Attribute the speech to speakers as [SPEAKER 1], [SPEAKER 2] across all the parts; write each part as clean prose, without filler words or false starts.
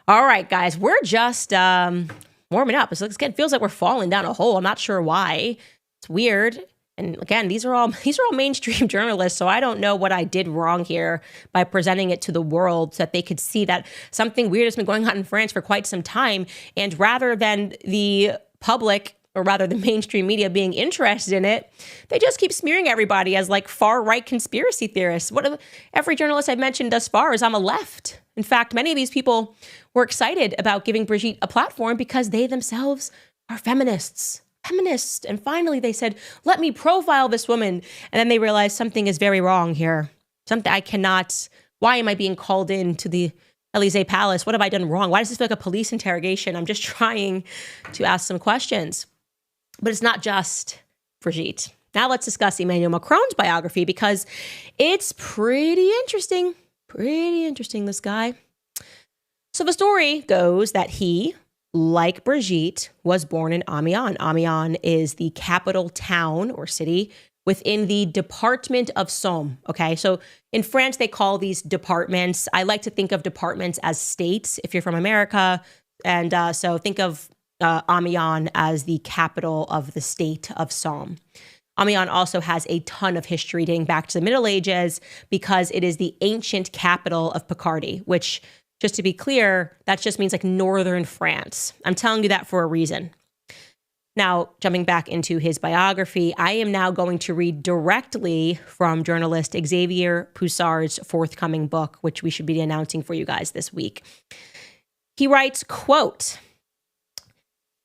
[SPEAKER 1] All right, guys, we're just warming up. It feels like we're falling down a hole. I'm not sure why. It's weird. And again, these are all mainstream journalists, so I don't know what I did wrong here by presenting it to the world so that they could see that something weird has been going on in France for quite some time. And rather than the public, or rather the mainstream media being interested in it, they just keep smearing everybody as like far-right conspiracy theorists. Every journalist I've mentioned thus far is on the left. In fact, many of these people were excited about giving Brigitte a platform because they themselves are feminists. And finally they said, let me profile this woman. And then they realized something is very wrong here. Why am I being called in to the Elysee Palace? What have I done wrong? Why does this feel like a police interrogation? I'm just trying to ask some questions. But it's not just Brigitte. Now let's discuss Emmanuel Macron's biography because it's pretty interesting. This guy. So the story goes that he, like Brigitte, was born in Amiens. Amiens is the capital town or city within the department of Somme. Okay, so in France, they call these departments. I like to think of departments as states if you're from America. And so think of Amiens as the capital of the state of Somme. Amiens also has a ton of history dating back to the Middle Ages because it is the ancient capital of Picardy, which, just to be clear, that just means like northern France. I'm telling you that for a reason. Now, jumping back into his biography, I am now going to read directly from journalist Xavier Poussard's forthcoming book, which we should be announcing for you guys this week. He writes, quote,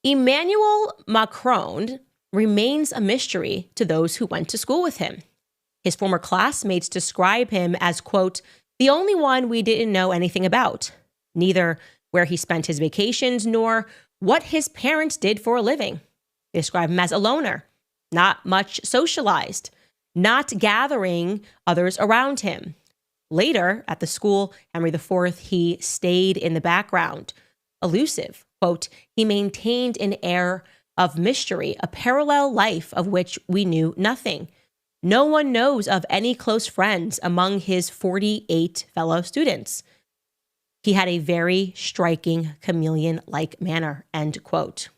[SPEAKER 1] Emmanuel Macron remains a mystery to those who went to school with him. His former classmates describe him as, quote, the only one we didn't know anything about, neither where he spent his vacations nor what his parents did for a living. They describe him as a loner, not much socialized, not gathering others around him. Later, at the school, Henry IV, he stayed in the background, elusive. Quote, he maintained an air of mystery, a parallel life of which we knew nothing. No one knows of any close friends among his 48 fellow students. He had a very striking chameleon-like manner, end quote.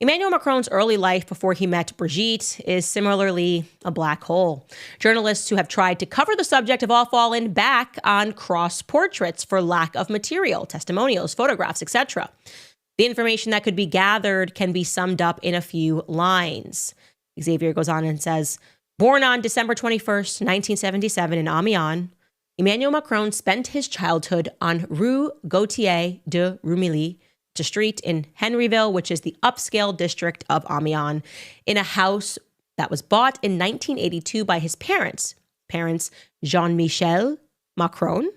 [SPEAKER 1] Emmanuel Macron's early life before he met Brigitte is similarly a black hole. Journalists who have tried to cover the subject have all fallen back on cross portraits for lack of material, testimonials, photographs, etc. The information that could be gathered can be summed up in a few lines. Xavier goes on and says, born on December 21st, 1977 in Amiens, Emmanuel Macron spent his childhood on Rue Gautier de Rumilly, a street in Henryville, which is the upscale district of Amiens, in a house that was bought in 1982 by his parents, Jean-Michel Macron,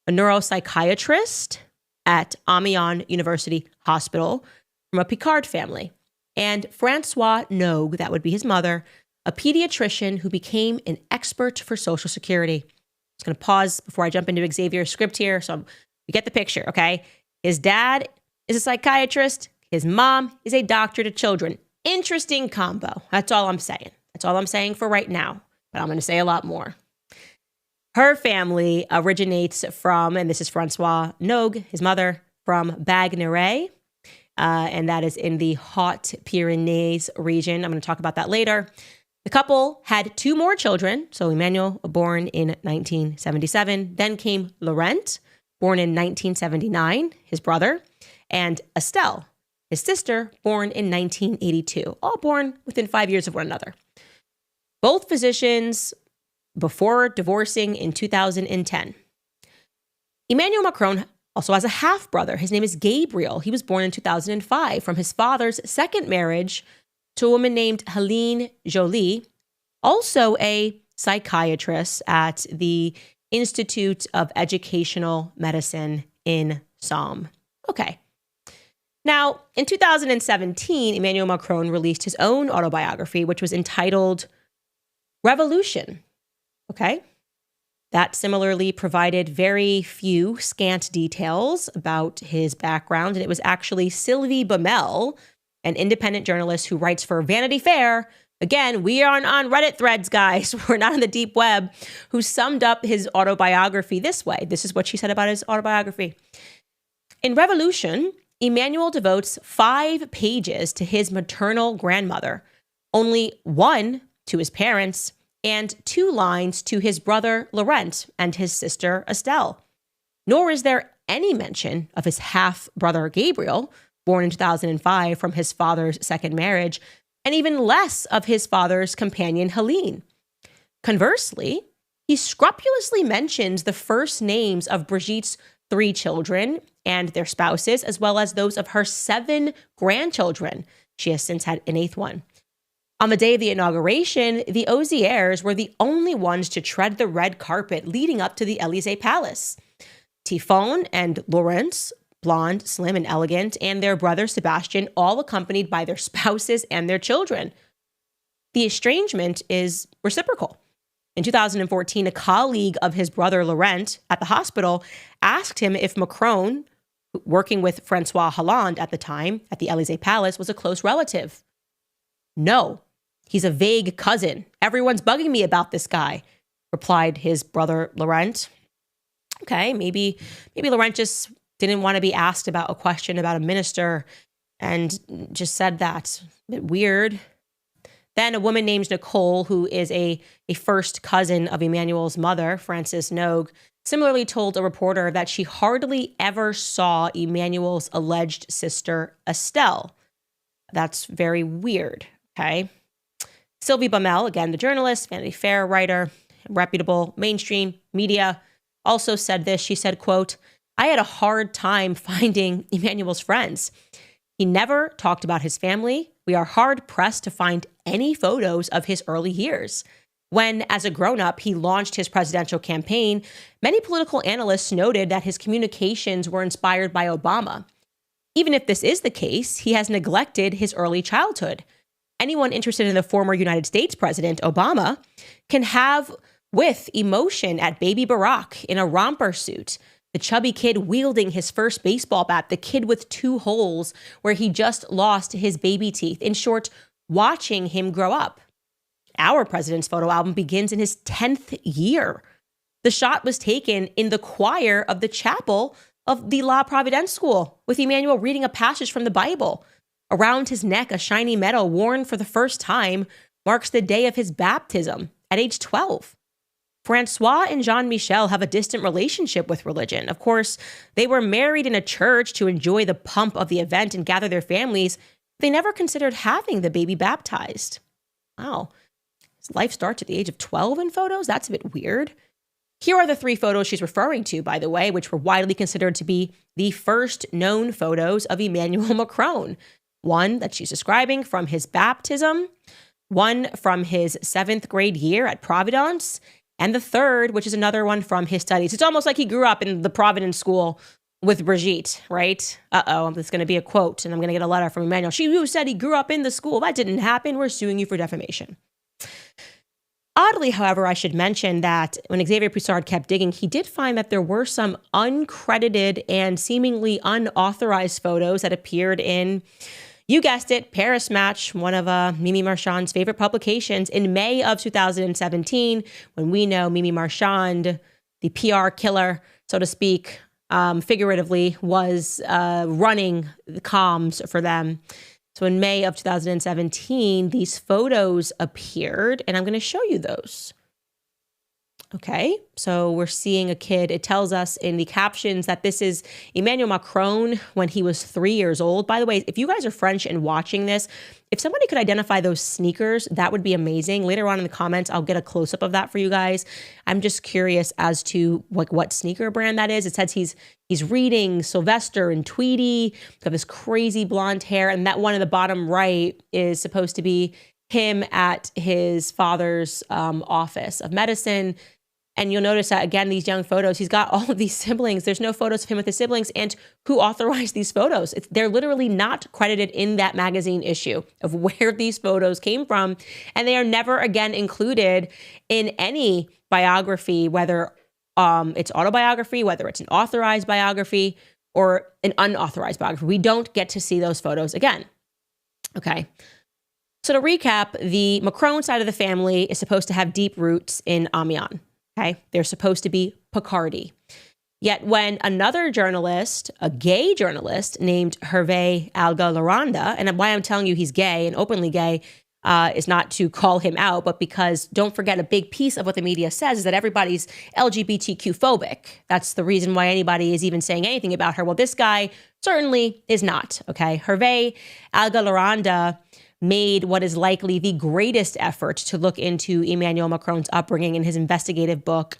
[SPEAKER 1] a neuropsychiatrist at Amiens University Hospital from a Picard family, and Francois Nogue, that would be his mother, a pediatrician who became an expert for Social Security. I'm just going to pause before I jump into Xavier's script here, so we get the picture, okay? His dad is a psychiatrist. His mom is a doctor to children. Interesting combo. That's all I'm saying. That's all I'm saying for right now, but I'm going to say a lot more. Her family originates from, and this is Francois Nogue, his mother, from Bagneres, and that is in the Hautes-Pyrénées region. I'm going to talk about that later. The couple had two more children. So Emmanuel, born in 1977. Then came Laurent, born in 1979, his brother, and Estelle, his sister, born in 1982, all born within 5 years of one another. Both physicians before divorcing in 2010. Emmanuel Macron also has a half-brother. His name is Gabriel. He was born in 2005 from his father's second marriage to a woman named Helene Joly, also a psychiatrist at the Institute of Educational Medicine in Somme. Okay. Now, in 2017, Emmanuel Macron released his own autobiography, which was entitled Revolution. Okay. That similarly provided very few scant details about his background. And it was actually Sylvie Bamel, an independent journalist who writes for Vanity Fair. Again, we are on Reddit threads, guys. We're not on the deep web, who summed up his autobiography this way. This is what she said about his autobiography. In Révélations, Emmanuel devotes 5 pages to his maternal grandmother, only 1 to his parents, and 2 lines to his brother Laurent and his sister Estelle. Nor is there any mention of his half-brother Gabriel, born in 2005 from his father's second marriage, and even less of his father's companion Helene. Conversely, he scrupulously mentions the first names of Brigitte's 3 children and their spouses, as well as those of her 7 grandchildren. She has since had an 8th one. On the day of the inauguration, the Oziers were the only ones to tread the red carpet leading up to the Élysée Palace. Tifon and Laurence, blonde, slim, and elegant, and their brother Sebastian, all accompanied by their spouses and their children. The estrangement is reciprocal. In 2014, a colleague of his brother Laurent at the hospital asked him if Macron, working with Francois Hollande at the time at the Élysée Palace, was a close relative. No, he's a vague cousin. Everyone's bugging me about this guy, replied his brother Laurent. Okay, maybe Laurent just didn't want to be asked about a question about a minister and just said that. A bit weird. Then a woman named Nicole, who is a first cousin of Emmanuel's mother, Frances Nogue, similarly told a reporter that she hardly ever saw Emmanuel's alleged sister, Estelle. That's very weird, okay? Sylvie Baumel, again, the journalist, Vanity Fair writer, reputable mainstream media, also said this. She said, quote, "I had a hard time finding Emmanuel's friends. He never talked about his family. We are hard-pressed to find any photos of his early years. When, as a grown-up, he launched his presidential campaign, many political analysts noted that his communications were inspired by Obama. Even if this is the case, he has neglected his early childhood. Anyone interested in the former United States president, Obama, can have with emotion at baby Barack in a romper suit, the chubby kid wielding his first baseball bat, the kid with 2 holes where he just lost his baby teeth. In short, watching him grow up. Our president's photo album begins in his 10th year. The shot was taken in the choir of the chapel of the La Providence School, with Emmanuel reading a passage from the Bible. Around his neck, a shiny medal worn for the first time marks the day of his baptism at age 12. Francois and Jean-Michel have a distant relationship with religion. Of course, they were married in a church to enjoy the pomp of the event and gather their families. They never considered having the baby baptized. Wow. His life starts at the age of 12 in photos? That's a bit weird. Here are the 3 photos she's referring to, by the way, which were widely considered to be the first known photos of Emmanuel Macron. One that she's describing from his baptism, one from his 7th grade year at Providence, and the third, which is another one from his studies. It's almost like he grew up in the Providence school with Brigitte, right? It's going to be a quote, and I'm going to get a letter from Emmanuel. You said he grew up in the school. That didn't happen. We're suing you for defamation. Oddly, however, I should mention that when Xavier Poussard kept digging, he did find that there were some uncredited and seemingly unauthorized photos that appeared in, you guessed it, Paris Match, one of Mimi Marchand's favorite publications, in May of 2017, when we know Mimi Marchand, the PR killer, so to speak, figuratively, was running the comms for them. So in May of 2017, these photos appeared, and I'm going to show you those. Okay, so we're seeing a kid. It tells us in the captions that this is Emmanuel Macron when he was 3 years old. By the way, if you guys are French and watching this, if somebody could identify those sneakers, that would be amazing. Later on in the comments, I'll get a close-up of that for you guys. I'm just curious as to what sneaker brand that is. It says he's reading Sylvester and Tweety. Got this crazy blonde hair, and that one in the bottom right is supposed to be him at his father's office of medicine. And you'll notice that, again, these young photos, he's got all of these siblings. There's no photos of him with his siblings. And who authorized these photos? They're literally not credited in that magazine issue of where these photos came from. And they are never again included in any biography, whether it's autobiography, whether it's an authorized biography or an unauthorized biography. We don't get to see those photos again. Okay. So to recap, the Macron side of the family is supposed to have deep roots in Amiens. Okay, they're supposed to be Picardy. Yet when another journalist, a gay journalist named Hervé Alga-Laranda, and why I'm telling you he's gay and openly gay is not to call him out, but because don't forget a big piece of what the media says is that everybody's LGBTQ phobic. That's the reason why anybody is even saying anything about her. Well, this guy certainly is not, okay? Hervé Alga-Laranda made what is likely the greatest effort to look into Emmanuel Macron's upbringing in his investigative book,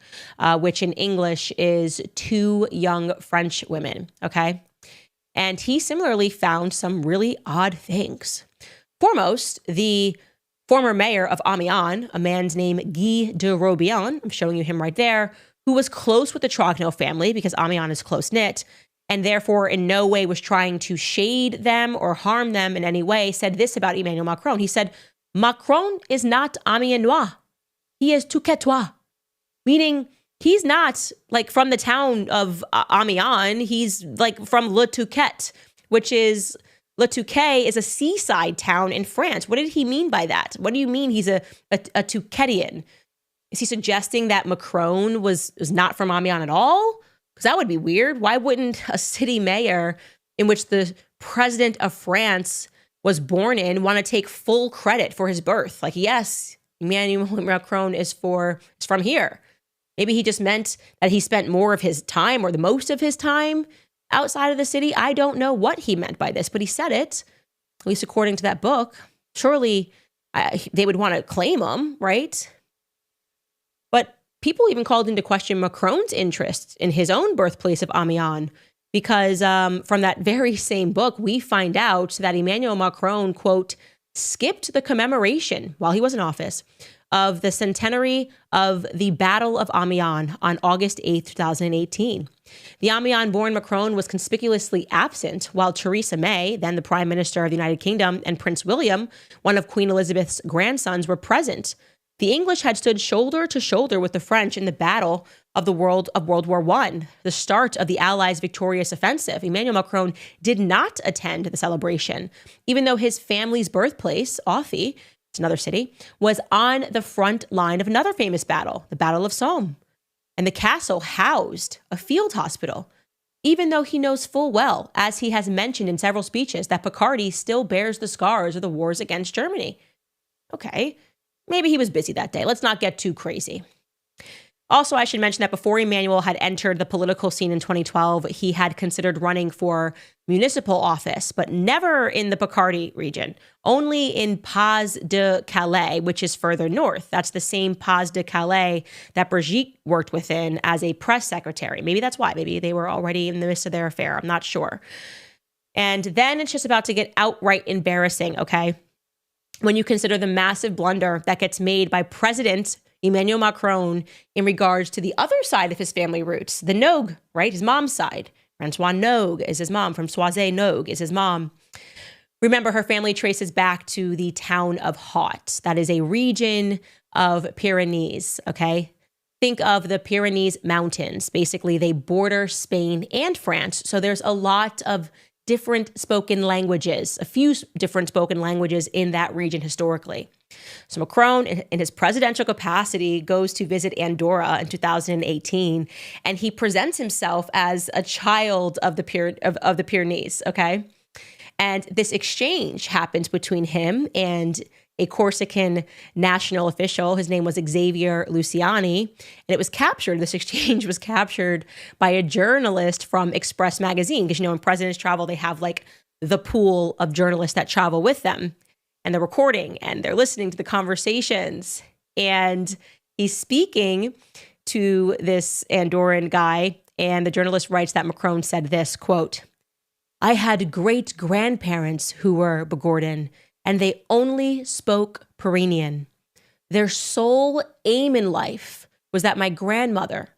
[SPEAKER 1] which in English is Two Young French Women, okay? And he similarly found some really odd things. Foremost, the former mayor of Amiens, a man's name Guy de Robian, I'm showing you him right there, who was close with the Trogneux family because Amiens is close-knit, and therefore in no way was trying to shade them or harm them in any way, said this about Emmanuel Macron. He said, Macron is not Amiennois. He is Touquetois, meaning he's not like from the town of Amiens. He's like from Le Touquet, which is, Le Touquet is a seaside town in France. What did he mean by that? What do you mean he's a Touquetian? Is he suggesting that Macron was not from Amiens at all? Because that would be weird. Why wouldn't a city mayor in which the president of France was born in want to take full credit for his birth? Like, yes, Emmanuel Macron is from here. Maybe he just meant that he spent more of his time or the most of his time outside of the city. I don't know what he meant by this, but he said it, at least according to that book. Surely they would want to claim him, right? But people even called into question Macron's interest in his own birthplace of Amiens, because from that very same book, we find out that Emmanuel Macron, quote, skipped the commemoration while he was in office of the centenary of the Battle of Amiens on August 8th, 2018. The Amiens-born Macron was conspicuously absent, while Theresa May, then the Prime Minister of the United Kingdom, and Prince William, one of Queen Elizabeth's grandsons, were present. The English had stood shoulder to shoulder with the French in the Battle of World War I, the start of the Allies' victorious offensive. Emmanuel Macron did not attend the celebration, even though his family's birthplace, Authie, it's another city, was on the front line of another famous battle, the Battle of Somme. And the castle housed a field hospital, even though he knows full well, as he has mentioned in several speeches, that Picardy still bears the scars of the wars against Germany. Okay, maybe he was busy that day. Let's not get too crazy. Also, I should mention that before Emmanuel had entered the political scene in 2012, he had considered running for municipal office, but never in the Picardy region, only in Pas-de-Calais, which is further north. That's the same Pas-de-Calais that Brigitte worked within as a press secretary. Maybe that's why. Maybe they were already in the midst of their affair. I'm not sure. And then it's just about to get outright embarrassing, okay? When you consider the massive blunder that gets made by President Emmanuel Macron in regards to the other side of his family roots, the Nogue, right? His mom's side. Francois Nogue is his mom. Françoise Nogue is his mom. Remember, her family traces back to the town of Haute. That is a region of Pyrenees, okay? Think of the Pyrenees Mountains. Basically, they border Spain and France. So there's a lot of different spoken languages, a few different spoken languages in that region historically. So Macron, in his presidential capacity, goes to visit Andorra in 2018, and he presents himself as a child of the Pyrenees, okay? And this exchange happens between him and a Corsican national official. His name was Xavier Luciani, and it was captured. This exchange was captured by a journalist from Express magazine, because, you know, when presidents travel, they have like the pool of journalists that travel with them, and they're recording and they're listening to the conversations. And he's speaking to this Andorran guy, and the journalist writes that Macron said this, quote, "I had great grandparents who were Begordin, and they only spoke Pyrenean. Their sole aim in life was that my grandmother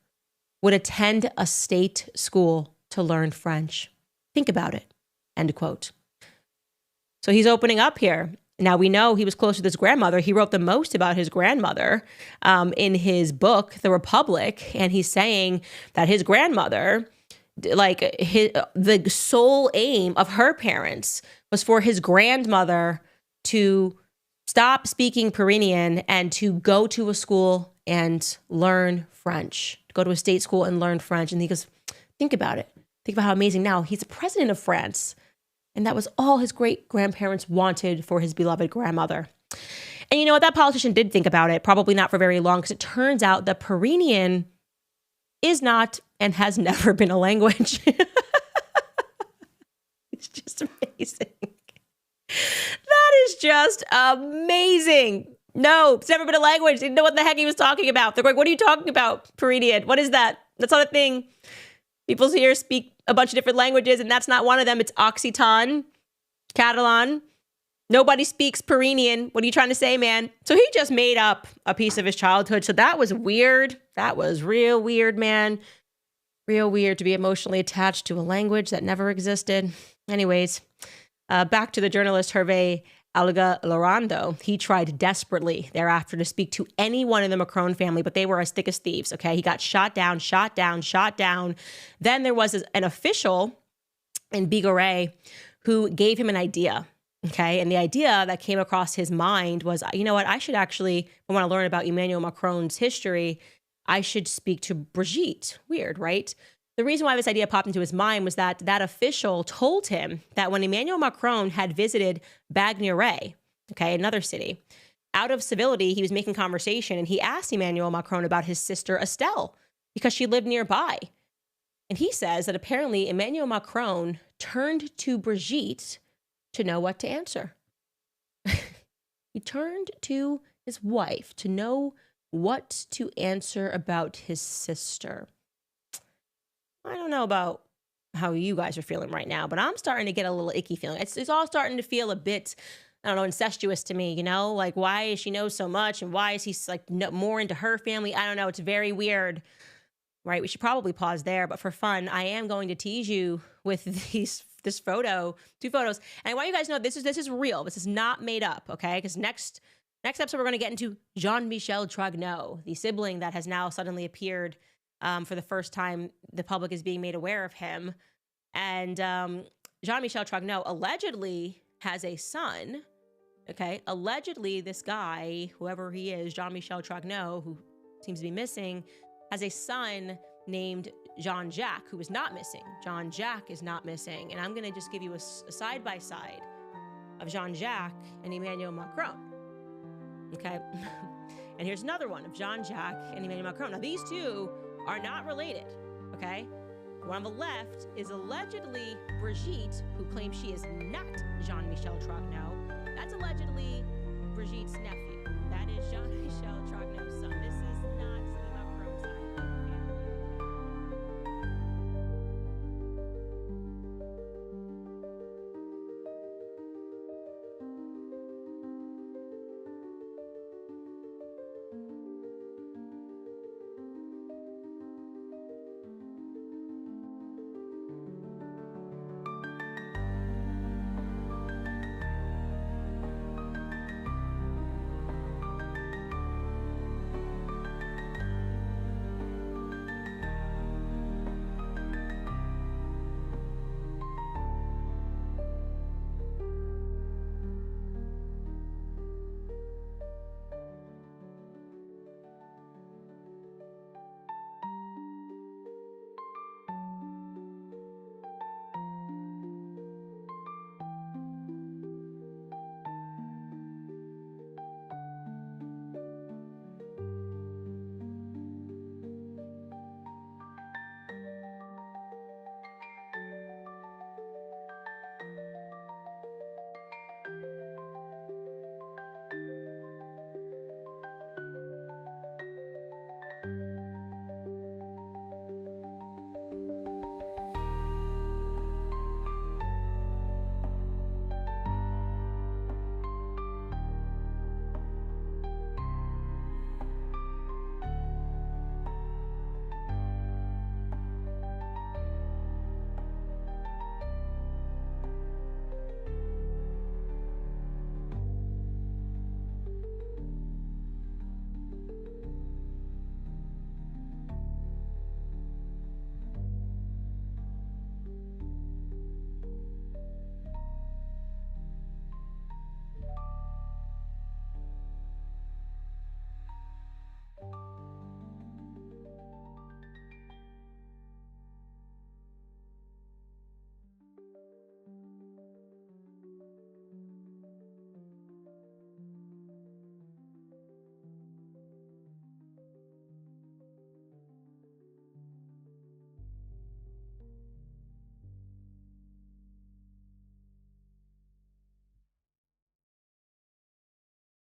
[SPEAKER 1] would attend a state school to learn French. Think about it," end quote. So he's opening up here. Now, we know he was close with his grandmother. He wrote the most about his grandmother in his book, The Republic, and he's saying that his grandmother, the sole aim of her parents was for his grandmother to stop speaking Pyrenean and to go to a school and learn French, go to a state school and learn French. And he goes, Think about it. Think about how amazing now he's the president of France. And that was all his great-grandparents wanted for his beloved grandmother. And you know what? That politician did think about it, probably not for very long, because it turns out that Pyrenean is not and has never been a language. It's just amazing. That is just amazing. No, it's never been a language. They didn't know what the heck he was talking about. They're like, what are you talking about, Pyrenean? What is that? That's not a thing. People here speak a bunch of different languages, and that's not one of them. It's Occitan, Catalan. Nobody speaks Pyrenean. What are you trying to say, man? So he just made up a piece of his childhood. So that was weird. That was real weird, man. Real weird to be emotionally attached to a language that never existed. Anyways, back to the journalist Hervé Alga-Lorando. He tried desperately thereafter to speak to anyone in the Macron family, but they were as thick as thieves, okay? He got shot down. Then there was an official in Bigorre who gave him an idea, okay? And the idea that came across his mind was, you know what? I should actually, if I want to learn about Emmanuel Macron's history, I should speak to Brigitte. Weird, right? The reason why this idea popped into his mind was that that official told him that when Emmanuel Macron had visited Bagnoret, okay, another city, out of civility, he was making conversation, and he asked Emmanuel Macron about his sister Estelle because she lived nearby. And he says that apparently Emmanuel Macron turned to Brigitte to know what to answer. He turned to his wife to know what to answer about his sister. I don't know about how you guys are feeling right now, but I'm starting to get a little icky feeling. It's all starting to feel a bit, I don't know, incestuous to me, you know? Like, why does she know so much? And why is he like more into her family? I don't know. It's very weird, right? We should probably pause there. But for fun, I am going to tease you with this photo, 2 photos. And I want you guys to know this is real. This is not made up, okay? Because next episode, we're going to get into Jean-Michel Tragneau, the sibling that has now suddenly appeared for the first time. The public is being made aware of him. And Jean-Michel Tragneau allegedly has a son, okay? Allegedly, this guy, whoever he is, Jean-Michel Tragneau, who seems to be missing, has a son named Jean-Jacques, who is not missing. Jean-Jacques is not missing. And I'm going to just give you a side-by-side of Jean-Jacques and Emmanuel Macron, okay? And here's another one of Jean-Jacques and Emmanuel Macron. Now, these two are not related, okay? The one on the left is allegedly Brigitte, who claims she is not Jean-Michel Tragneau. That's allegedly Brigitte's nephew.